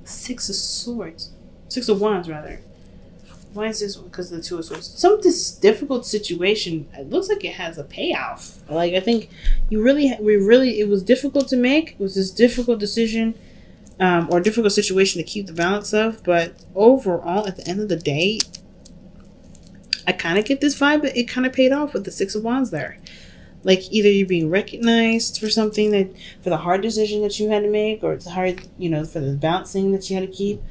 Six of Swords. Six of Wands, rather. Why is this one? Because of the Two of Swords. Some this difficult situation, it looks like it has a payoff. Like, I think it was difficult to make. It was this difficult decision or difficult situation to keep the balance of. But overall, at the end of the day, I kind of get this vibe that it kind of paid off with the Six of Wands there. Like, either you're being recognized for something for the hard decision that you had to make, or it's hard, for the balancing that you had to keep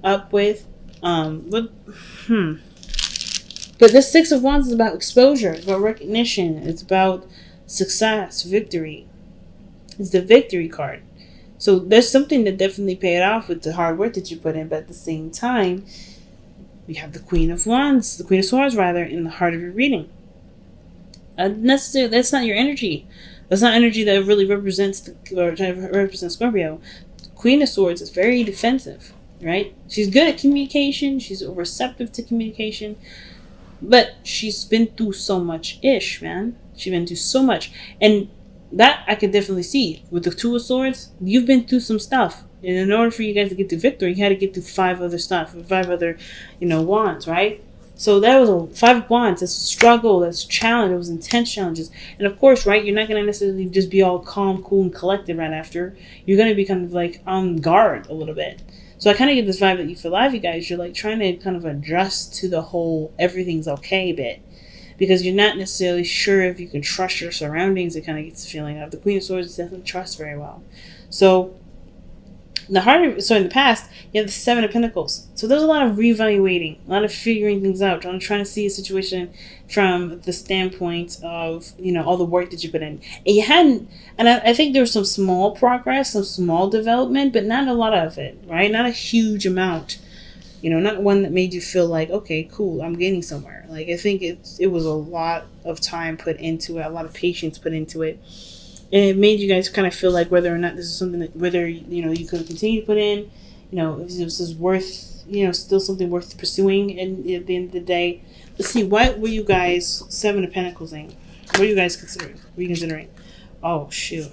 up with. But this Six of Wands is about exposure, it's about recognition, it's about success, victory. It's the victory card. So there's something that definitely paid off with the hard work that you put in, but at the same time, we have the Queen of Swords rather, in the heart of your reading. Necessarily, that's not your energy. That's not energy that really represents Scorpio. Queen of Swords is very defensive, right? She's good at communication. She's receptive to communication, but she's been through so much man. She's been through so much, and that I could definitely see with the Two of Swords. You've been through some stuff, and in order for you guys to get to victory, you had to get through five other wands, right? So that was a Five of Wands. That's struggle. That's challenge. It was intense challenges. And of course, right, you're not going to necessarily just be all calm, cool, and collected right after. You're going to be kind of like on guard a little bit. So I kind of get this vibe that you feel alive, you guys. You're like trying to kind of adjust to the whole everything's okay bit. Because you're not necessarily sure if you can trust your surroundings. It kind of gets the feeling of the Queen of Swords doesn't trust very well. So in the past, you have the Seven of Pentacles. So there's a lot of reevaluating, a lot of figuring things out, trying to see a situation from the standpoint of, all the work that you put in. And you hadn't, and I think there was some small progress, some small development, but not a lot of it, right? Not a huge amount. Not one that made you feel like, okay, cool, I'm getting somewhere. Like, I think it was a lot of time put into it, a lot of patience put into it. And it made you guys kind of feel like whether or not this is something that, whether, you could continue to put in, if this is worth, still something worth pursuing. And at the end of the day, let's see, what were you guys, Seven of Pentacles in? What are you guys considering? What are you considering? Oh, shoot.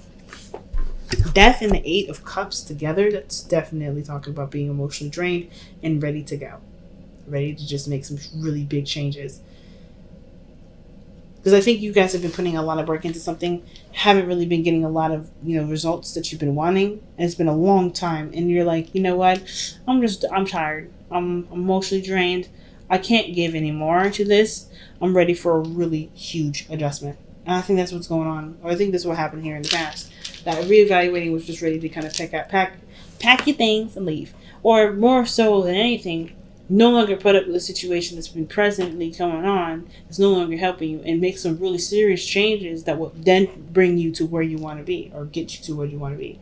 Death and the Eight of Cups together, that's definitely talking about being emotionally drained and ready to go. Ready to just make some really big changes. Because I think you guys have been putting a lot of work into something, haven't really been getting a lot of, results that you've been wanting. And it's been a long time. And you're like, you know what? I'm tired. I'm emotionally drained. I can't give any more to this. I'm ready for a really huge adjustment. And I think that's what's going on. Or I think that's what happened here in the past. That reevaluating was just ready to kind of pack your things and leave. Or more so than anything, no longer put up with a situation that's been presently going on, is no longer helping you, and make some really serious changes that will then bring you to where you want to be, or get you to where you want to be.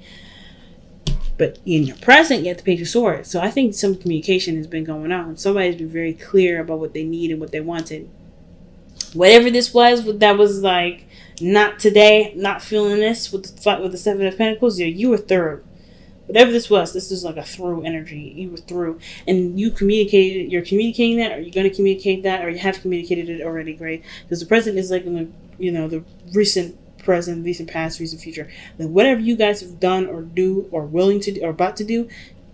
But in your present, you have the Page of Swords. So I think some communication has been going on. Somebody's been very clear about what they need and what they wanted. Whatever this was, that was like, not today, not feeling this with the Seven of Pentacles, you were through. Whatever this is like a through energy. You were through. And you're communicating that, or you're going to communicate that, or you have communicated it already, great. Because the present is like in the recent present, recent past, recent future. Like whatever you guys have done or do or willing to do or about to do,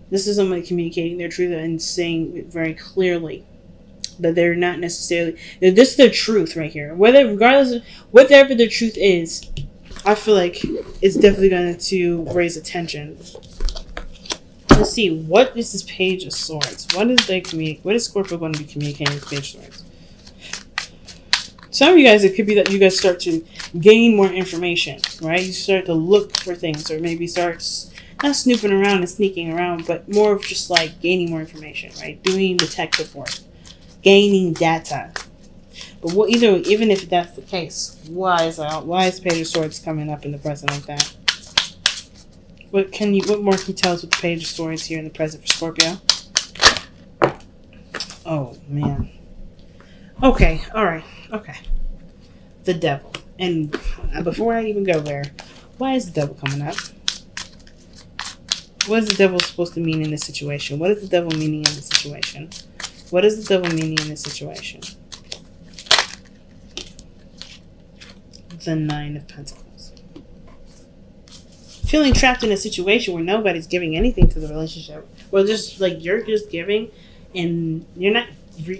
this is somebody communicating their truth and saying it very clearly. That they're not necessarily, this is their truth right here. Regardless of whatever their truth is, I feel like it's definitely going to raise attention. Let's see, what is this Page of Swords? What is Scorpio going to be communicating with Page of Swords? Some of you guys, it could be that you guys start to gain more information, right? You start to look for things, or maybe start not snooping around and sneaking around, but more of just like gaining more information, right? Doing detective work, gaining data. But even if that's the case, why is Page of Swords coming up in the present like that? What more can you tell us with the Page of Swords here in the present for Scorpio? Oh man. Okay, alright, okay. The Devil. And before I even go there, why is the Devil coming up? What is the Devil supposed to mean in this situation? What is the Devil meaning in this situation? What is the Devil meaning in this situation? The Nine of Pentacles. feeling trapped in a situation where nobody's giving anything to the relationship, or just like you're just giving, and you're not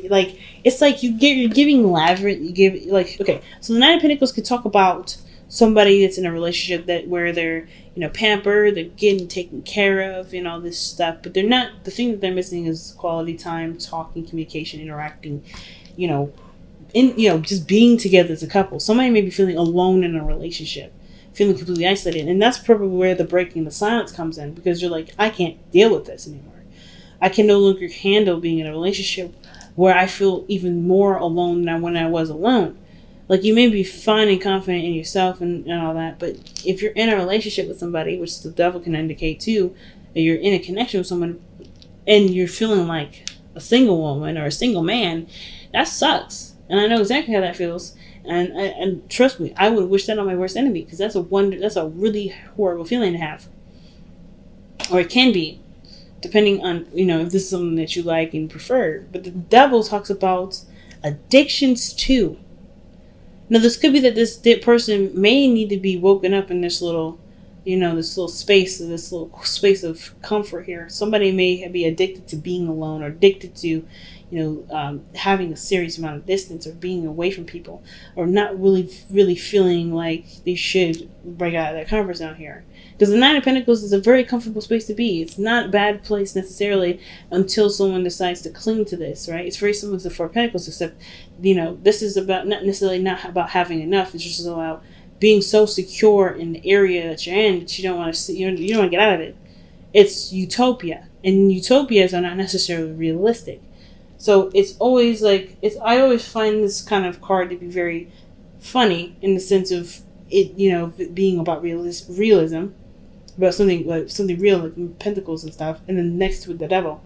like, it's like you're giving lavish. You give, like, okay, so the Nine of Pentacles could talk about somebody that's in a relationship that where they're, pampered, they're getting taken care of, and all this stuff, but they're not. The thing that they're missing is quality time, talking, communication, interacting, just being together as a couple. Somebody may be feeling alone in a relationship, feeling completely isolated, and that's probably where the breaking the silence comes in, because you're like, I can't deal with this anymore. I can no longer handle being in a relationship where I feel even more alone than when I was alone. Like, you may be fine and confident in yourself and all that, but if you're in a relationship with somebody, which the devil can indicate too, that you're in a connection with someone and you're feeling like a single woman or a single man, that sucks. And I know exactly how that feels. And trust me, I would wish that on my worst enemy, because that's a really horrible feeling to have. Or it can be, depending on, if this is something that you like and prefer. But the devil talks about addictions too. Now, this could be that this person may need to be woken up in this little, this little space of comfort here. Somebody may be addicted to being alone, or addicted to, having a serious amount of distance, or being away from people, or not really feeling like they should break out of their comfort zone here. Because the Nine of Pentacles is a very comfortable space to be. It's not a bad place necessarily until someone decides to cling to this, right? It's very similar to the Four of Pentacles, except, this is about not about having enough. It's just about being so secure in the area that you're in that you don't want to see, you don't want to get out of it. It's utopia, and utopias are not necessarily realistic. So it's always like, I always find this kind of card to be very funny in the sense of it, being about realism, about something real, like Pentacles and stuff, and then next to it, the devil.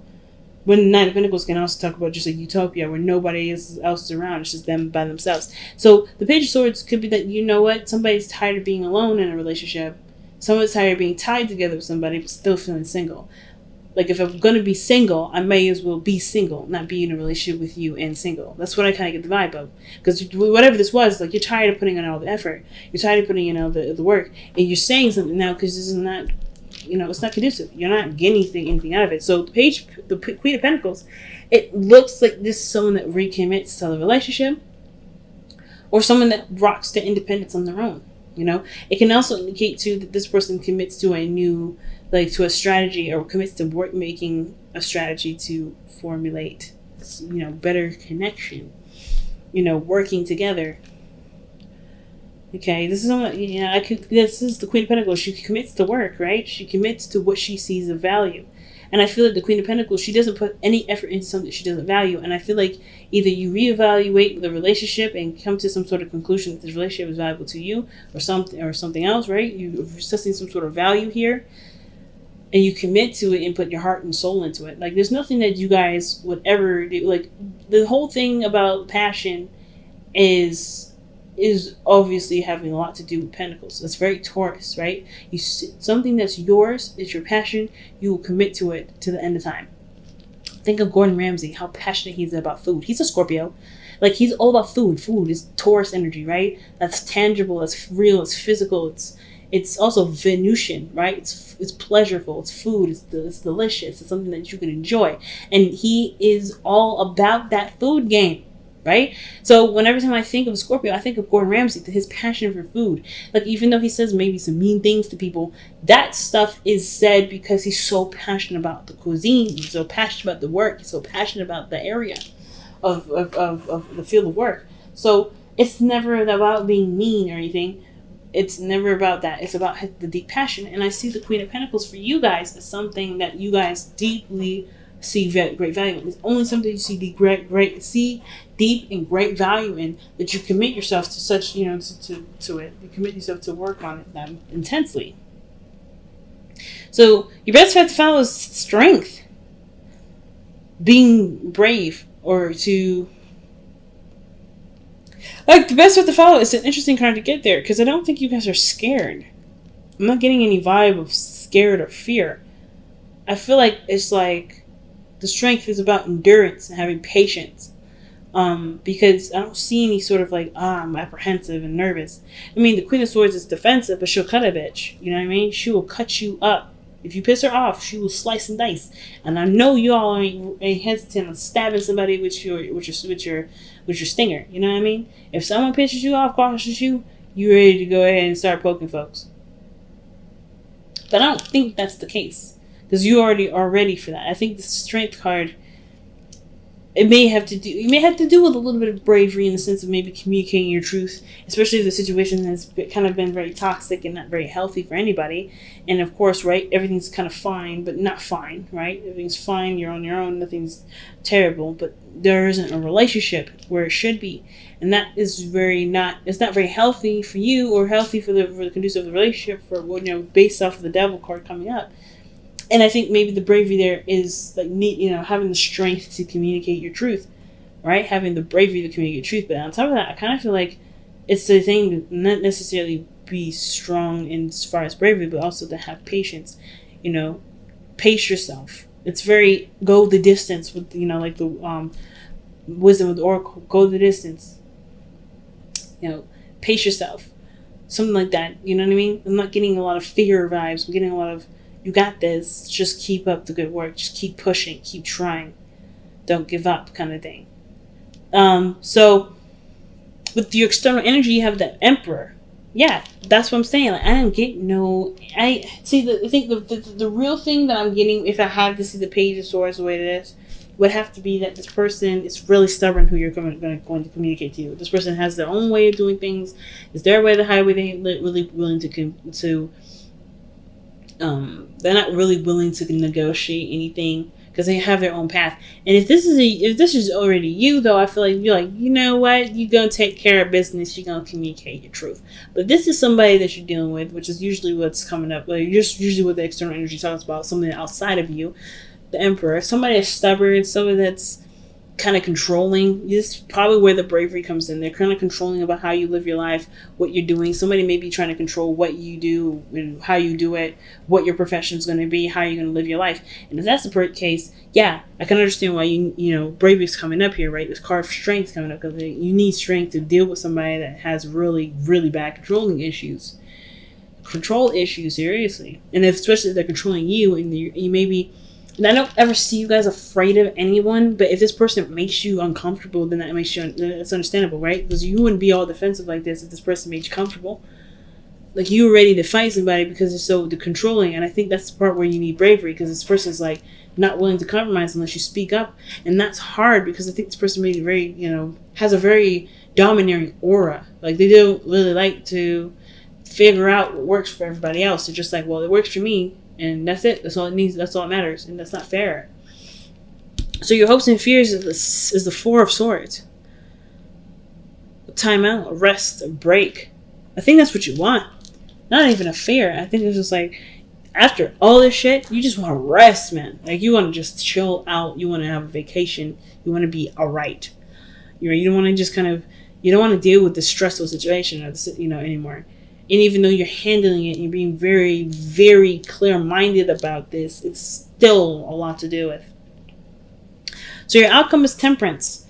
When the Nine of Pentacles can also talk about just a utopia where nobody else is around, it's just them by themselves. So the Page of Swords could be that, somebody's tired of being alone in a relationship, someone's tired of being tied together with somebody but still feeling single. Like, if I'm going to be single, I may as well be single, not be in a relationship with you and single. That's what I kind of get the vibe of. Because whatever this was, like, you're tired of putting in all the effort. You're tired of putting in all the work. And you're saying something now because this is not, it's not conducive. You're not getting anything out of it. So the Queen of Pentacles, it looks like this is someone that recommits to the relationship, or someone that rocks to independence on their own. It can also indicate too that this person commits to a new, to a strategy, or commits to making a strategy to formulate, better connection, working together. Okay, this is this is the Queen of Pentacles. She commits to work, right? She commits to what she sees of value. And I feel like the Queen of Pentacles, she doesn't put any effort into something she doesn't value. And I feel like either you reevaluate the relationship and come to some sort of conclusion that this relationship is valuable to you, or something else, right? You're assessing some sort of value here, and you commit to it and put your heart and soul into it. Like, there's nothing that you guys would ever do. Like, the whole thing about passion is obviously having a lot to do with Pentacles. It's very Taurus, right? Something that's yours, is your passion, you will commit to it to the end of time. Think of Gordon Ramsay, how passionate he is about food. He's a Scorpio. Like, he's all about food. Food is Taurus energy, right? That's tangible, that's real, it's physical, it's also Venusian, right? It's pleasurable, it's food, it's delicious, it's something that you can enjoy. And he is all about that food game, right? So whenever time I think of Scorpio, I think of Gordon Ramsay, his passion for food. Like, even though he says maybe some mean things to people, that stuff is said because he's so passionate about the cuisine, he's so passionate about the work, he's so passionate about the area of the field of work. So it's never about being mean or anything. It's never about that. It's about the deep passion. And I see the Queen of Pentacles for you guys as something that you guys deeply see great value in. It's only something you see deep and great value in, that you commit yourself to such, to it. You commit yourself to work on it intensely. So your best path to follow is strength. Being brave, or to... Like, the best path to follow is an interesting card to get there, because I don't think you guys are scared. I'm not getting any vibe of scared or fear. I feel like it's like the strength is about endurance and having patience. Because I don't see any sort of like, I'm apprehensive and nervous. I mean, the Queen of Swords is defensive, but she'll cut a bitch. You know what I mean? She will cut you up. If you piss her off, she will slice and dice. And I know you all ain't hesitant on stabbing somebody with your stinger. You know what I mean? If someone pisses you off, crosses you, you're ready to go ahead and start poking folks. But I don't think that's the case, because you already are ready for that. I think the Strength card, you may have to do with a little bit of bravery in the sense of maybe communicating your truth, especially if the situation has kind of been very toxic and not very healthy for anybody. And of course, right, everything's kind of fine, but not fine, right? Everything's fine, you're on your own, nothing's terrible, but there isn't a relationship where it should be. And that is it's not very healthy for you or healthy for the conducive of the relationship, for, based off of the Devil card coming up. And I think maybe the bravery there is like having the strength to communicate your truth, right? Having the bravery to communicate truth. But on top of that, I kind of feel like it's the thing to not necessarily be strong in as far as bravery, but also to have patience. Pace yourself. It's very go the distance with like the wisdom of the oracle. Go the distance. Pace yourself. Something like that. You know what I mean? I'm not getting a lot of fear vibes. I'm getting a lot of, you got this, just keep up the good work, just keep pushing, keep trying, don't give up kind of thing. So with your external energy, you have the Emperor. Yeah, that's what I'm saying. Like, I don't get I think the real thing that I'm getting, if I have to see the Page of Swords the way it is, would have to be that this person is really stubborn who you're going to communicate to. This person has their own way of doing things. It's their way, the highway. They ain't really willing to they're not really willing to negotiate anything because they have their own path. And if this is already you, though, I feel like you're like, you know what, you're gonna take care of business, you're gonna communicate your truth. But this is somebody that you're dealing with, which is usually what's coming up, like just usually what the external energy talks about, something outside of you, the Emperor, somebody that's stubborn, somebody that's kind of controlling. This is probably where the bravery comes in. They're kind of controlling about how you live your life, what you're doing. Somebody may be trying to control what you do and how you do it, what your profession is going to be, how you're going to live your life. And if that's the case, yeah, I can understand why bravery is coming up here, right? This card for strength coming up, because you need strength to deal with somebody that has really, really bad controlling issues. Control issues, seriously. And especially if they're controlling you, and you may be. And I don't ever see you guys afraid of anyone, but if this person makes you uncomfortable, then that's understandable, right? Because you wouldn't be all defensive like this if this person made you comfortable. Like, you were ready to fight somebody because they're so controlling, and I think that's the part where you need bravery, because this person's like not willing to compromise unless you speak up, and that's hard because I think this person made very, has a very domineering aura. Like, they don't really like to figure out what works for everybody else. They're just like, well, it works for me. And that's it. That's all it needs. That's all that matters. And that's not fair. So your hopes and fears is the Four of Swords. A timeout, a rest, a break. I think that's what you want. Not even a fear. I think it's just like, after all this shit, you just want to rest, man. Like, you want to just chill out. You want to have a vacation. You want to be alright. You don't want to just you don't want to deal with the stressful situation anymore. And even though you're handling it and you're being very, very clear-minded about this, it's still a lot to deal with. So your outcome is temperance.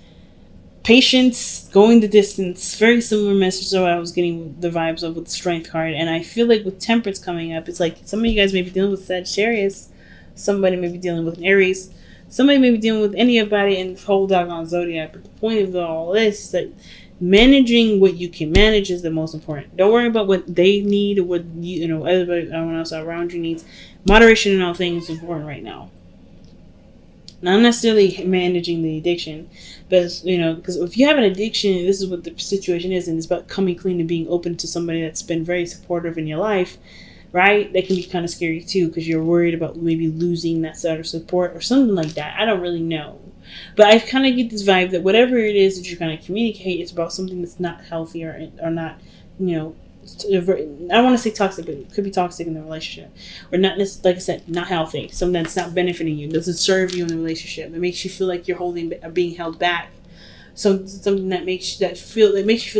Patience, going the distance. Very similar message to what I was getting the vibes of with the strength card. And I feel like with temperance coming up, it's like some of you guys may be dealing with Sagittarius. Somebody may be dealing with an Aries. Somebody may be dealing with anybody in the whole doggone zodiac. But the point of all this is that managing what you can manage is the most important. Don't worry about what they need or what everyone else around you needs. Moderation in all things is important right now. Not necessarily managing the addiction, but because if you have an addiction, this is what the situation is, and it's about coming clean and being open to somebody that's been very supportive in your life, right? That can be kind of scary too, because you're worried about maybe losing that sort of support or something like that. I don't really know. But I kind of get this vibe that whatever it is that you're going to communicate, it's about something that's not healthy or not, I want to say toxic, but it could be toxic in the relationship. Or not, like I said, not healthy. Something that's not benefiting you, doesn't serve you in the relationship. It makes you feel like you're being held back. So something that makes you feel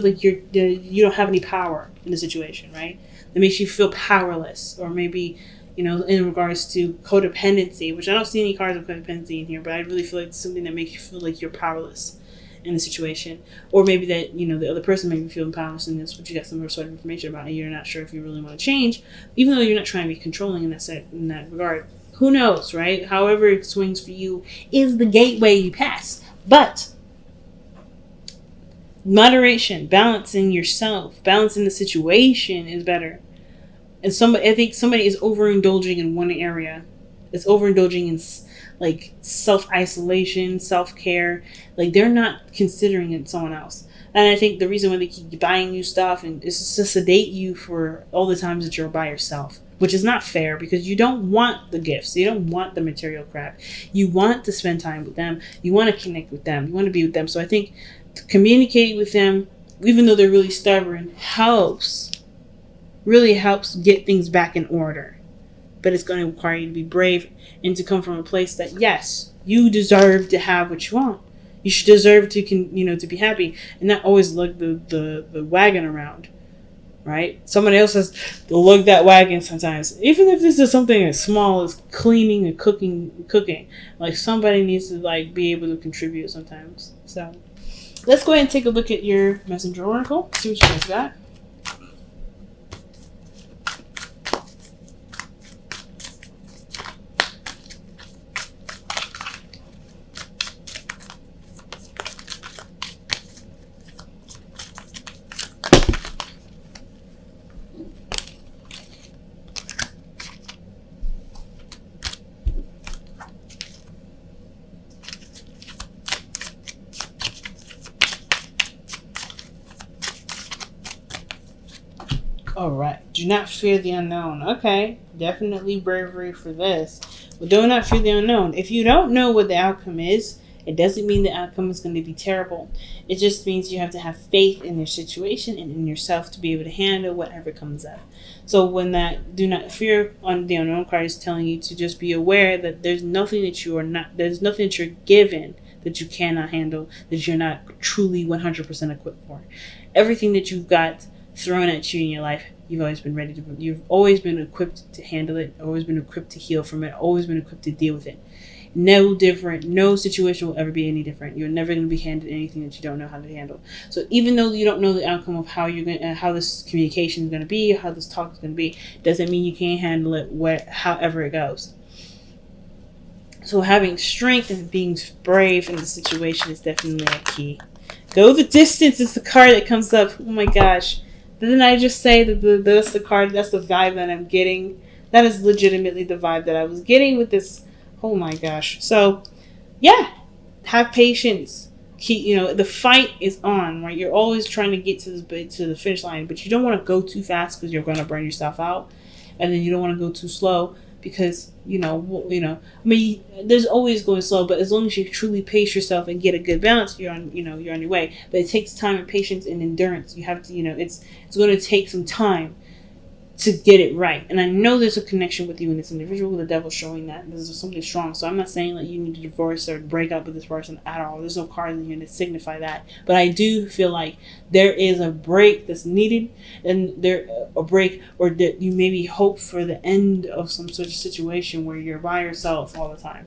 like you don't have any power in the situation, right? That makes you feel powerless, or maybe in regards to codependency, which I don't see any cards of codependency in here, but I really feel like it's something that makes you feel like you're powerless. in the situation, or maybe that the other person may be feeling powerless in this, but you got some sort of information about it. You're not sure if you really want to change, even though you're not trying to be controlling in that regard. Who knows, right? However it swings for you is the gateway you pass. But moderation, balancing yourself, balancing the situation is better. And I think somebody is overindulging in one area. It's overindulging in like self-isolation, self-care. Like they're not considering it someone else. And I think the reason why they keep buying new stuff and is to sedate you for all the times that you're by yourself, which is not fair because you don't want the gifts. You don't want the material crap. You want to spend time with them. You want to connect with them. You want to be with them. So I think communicating with them, even though they're really stubborn, really helps get things back in order. But it's going to require you to be brave and to come from a place that, yes, you deserve to have what you want. You should deserve to to be happy and not always lug the wagon around, right? Someone else has to lug that wagon sometimes. Even if this is something as small as cleaning and cooking, like somebody needs to be able to contribute sometimes. So let's go ahead and take a look at your messenger oracle. See what you guys got. All right. Do not fear the unknown. Okay. Definitely bravery for this. But do not fear the unknown. If you don't know what the outcome is, it doesn't mean the outcome is going to be terrible. It just means you have to have faith in your situation and in yourself to be able to handle whatever comes up. So when that do not fear on the unknown card is telling you to just be aware that there's nothing that you're given that you cannot handle, that you're not truly 100% equipped for. Everything that you've got thrown at you in your life, you've always been equipped to handle it, always been equipped to heal from it, always been equipped to deal with it. No situation will ever be any different. You're never going to be handed anything that you don't know how to handle. So even though you don't know the outcome of how this communication is going to be, how this talk is going to be, doesn't mean you can't handle it however it goes. So having strength and being brave in the situation is definitely a key. Go the distance is the card that comes up. Oh my gosh. Didn't I just say that that's the card, that's the vibe that I'm getting? That is legitimately the vibe that I was getting with this. Oh my gosh. So, yeah. Have patience. The fight is on, right? You're always trying to get to the finish line, but you don't want to go too fast because you're going to burn yourself out. And then you don't want to go too slow because, there's always going slow, but as long as you truly pace yourself and get a good balance, you're on your way. But it takes time and patience and endurance. You have to, it's going to take some time to get it right. And I know there's a connection with you and this individual. The devil's showing that this is something strong. So I'm not saying that you need to divorce or break up with this person at all. There's no cards in here to signify that. But I do feel like there is a break that's needed, and a break, or that you maybe hope for the end of some such situation where you're by yourself all the time.